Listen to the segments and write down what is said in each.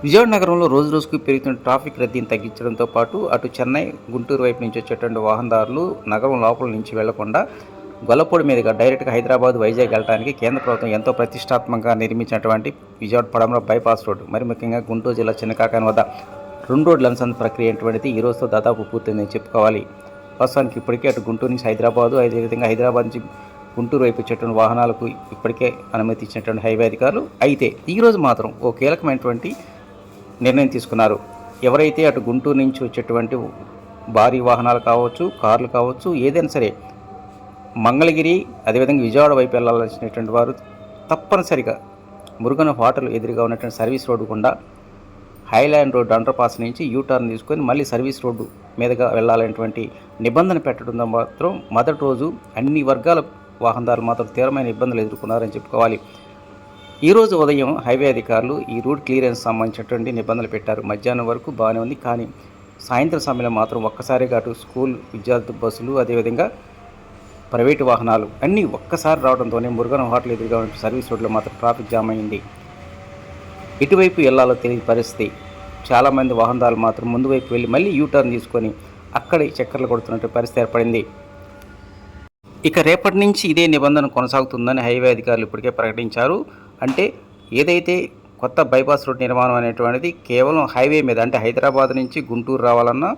విజయవాడ నగరంలో రోజు రోజుకు పెరుగుతున్న ట్రాఫిక్ రద్దీని తగ్గించడంతో పాటు అటు చెన్నై, గుంటూరు వైపు నుంచి వచ్చేటువంటి వాహనదారులు నగరం లోపల నుంచి వెళ్లకుండా గొల్లపూడి మీదుగా డైరెక్ట్గా హైదరాబాద్, వైజాగ్ వెళ్ళడానికి కేంద్ర ప్రభుత్వం ఎంతో ప్రతిష్టాత్మకంగా నిర్మించినటువంటి విజయవాడ పడమర బైపాస్ రోడ్డు, మరి ముఖ్యంగా గుంటూరు జిల్లా చిన్నకాకాని వద్ద 2 రోడ్ల అనుసంధాన ప్రక్రియ అటువంటిది ఈ రోజుతో దాదాపు పూర్తయిందని చెప్పుకోవాలి. ప్రస్తుతానికి ఇప్పటికే అటు గుంటూరు నుంచి హైదరాబాదు, అదేవిధంగా హైదరాబాద్ నుంచి గుంటూరు వైపు వచ్చేటువంటి వాహనాలకు ఇప్పటికే అనుమతి ఇచ్చినటువంటి హైవే అధికారులు. అయితే ఈరోజు మాత్రం ఓ కీలకమైనటువంటి నిర్ణయం తీసుకున్నారు. ఎవరైతే అటు గుంటూరు నుంచి వచ్చేటువంటి భారీ వాహనాలు కావచ్చు, కార్లు కావచ్చు, ఏదైనా సరే మంగళగిరి అదేవిధంగా విజయవాడ వైపు వెళ్ళాల్సినటువంటి వారు తప్పనిసరిగా మురుగన హోటల్ ఎదురుగా ఉన్నటువంటి సర్వీస్ రోడ్డు గుండా హైలాండ్ రోడ్ అండర్ పాస్ నుంచి యూటర్న్ తీసుకొని మళ్ళీ సర్వీస్ రోడ్డు మీదుగా వెళ్ళాలనేటువంటి నిబంధన పెట్టడంతో మాత్రం మొదటి రోజు అన్ని వర్గాల వాహనదారులు మాత్రం తీవ్రమైన ఇబ్బందులు ఎదుర్కొన్నారని చెప్పుకోవాలి. ఈరోజు ఉదయం హైవే అధికారులు ఈ రూట్ క్లియరెన్స్ సంబంధించినటువంటి నిబంధనలు పెట్టారు. మధ్యాహ్నం వరకు బాగానే ఉంది, కానీ సాయంత్రం సమయంలో మాత్రం ఒక్కసారిగా అటు స్కూల్ విద్యార్థి బస్సులు, అదేవిధంగా ప్రైవేటు వాహనాలు అన్నీ ఒక్కసారి రావడంతోనే మురుగన్ హోటల్ ఎదురుగా ఉన్న సర్వీస్ రోడ్లో మాత్రం ట్రాఫిక్ జామ్ అయింది. ఎటువైపు వెళ్ళాలో తెలియని పరిస్థితి. చాలామంది వాహనదారులు మాత్రం ముందు వైపు వెళ్ళి మళ్ళీ యూటర్న్ తీసుకొని అక్కడే చక్కర్లు కొడుతున్నట్టు పరిస్థితి ఏర్పడింది. ఇక రేపటి నుంచి ఇదే నిబంధన కొనసాగుతుందని హైవే అధికారులు ఇప్పటికే ప్రకటించారు. అంటే ఏదైతే కొత్త బైపాస్ రోడ్ నిర్మాణం అనేటువంటిది కేవలం హైవే మీద, అంటే హైదరాబాద్ నుంచి గుంటూరు రావాలన్నా,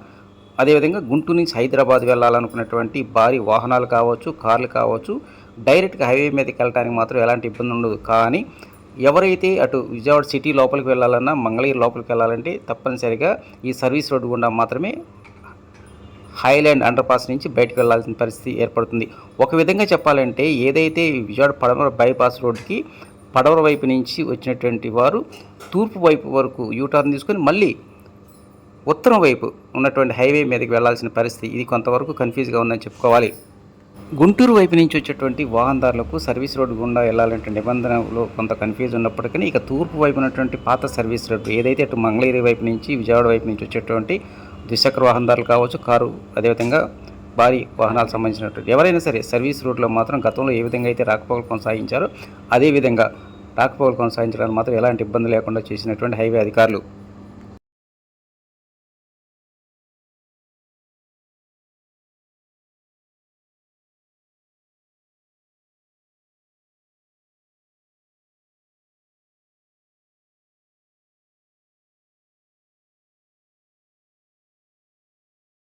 అదేవిధంగా గుంటూరు నుంచి హైదరాబాద్ వెళ్ళాలనుకున్నటువంటి భారీ వాహనాలు కావచ్చు, కార్లు కావచ్చు, డైరెక్ట్గా హైవే మీదకి వెళ్ళడానికి మాత్రం ఎలాంటి ఇబ్బంది ఉండదు. కానీ ఎవరైతే అటు విజయవాడ సిటీ లోపలికి వెళ్ళాలన్నా, మంగళగిరి లోపలికి వెళ్ళాలంటే తప్పనిసరిగా ఈ సర్వీస్ రోడ్డు గుండా మాత్రమే హైలాండ్ అండర్ పాస్ నుంచి బయటకు వెళ్లాల్సిన పరిస్థితి ఏర్పడుతుంది. ఒక విధంగా చెప్పాలంటే ఏదైతే విజయవాడ పడమర బైపాస్ రోడ్డుకి పడమర వైపు నుంచి వచ్చినటువంటి వారు తూర్పు వైపు వరకు యూటర్న్ తీసుకొని మళ్ళీ ఉత్తరం వైపు ఉన్నటువంటి హైవే మీదకి వెళ్లాల్సిన పరిస్థితి. ఇది కొంతవరకు కన్ఫ్యూజ్గా ఉందని చెప్పుకోవాలి. గుంటూరు వైపు నుంచి వచ్చేటువంటి వాహనదారులకు సర్వీస్ రోడ్డు గుండా వెళ్ళాలంటే నిబంధనలో కొంత కన్ఫ్యూజ్ ఉన్నప్పటికీ ఇక తూర్పు వైపు ఉన్నటువంటి పాత సర్వీస్ రోడ్డు ఏదైతే అటు మంగళగిరి వైపు నుంచి విజయవాడ వైపు నుంచి వచ్చేటువంటి ద్విచక్ర వాహనదారులు కావచ్చు, కారు, అదేవిధంగా భారీ వాహనాలకు సంబంధించినటువంటి ఎవరైనా సరే సర్వీస్ రోడ్లో మాత్రం గతంలో ఏ విధంగా అయితే రాకపోకలు కొనసాగించారో అదేవిధంగా రాకపోకలు కొనసాగించడానికి మాత్రం ఎలాంటి ఇబ్బంది లేకుండా చేసినటువంటి హైవే అధికారులు.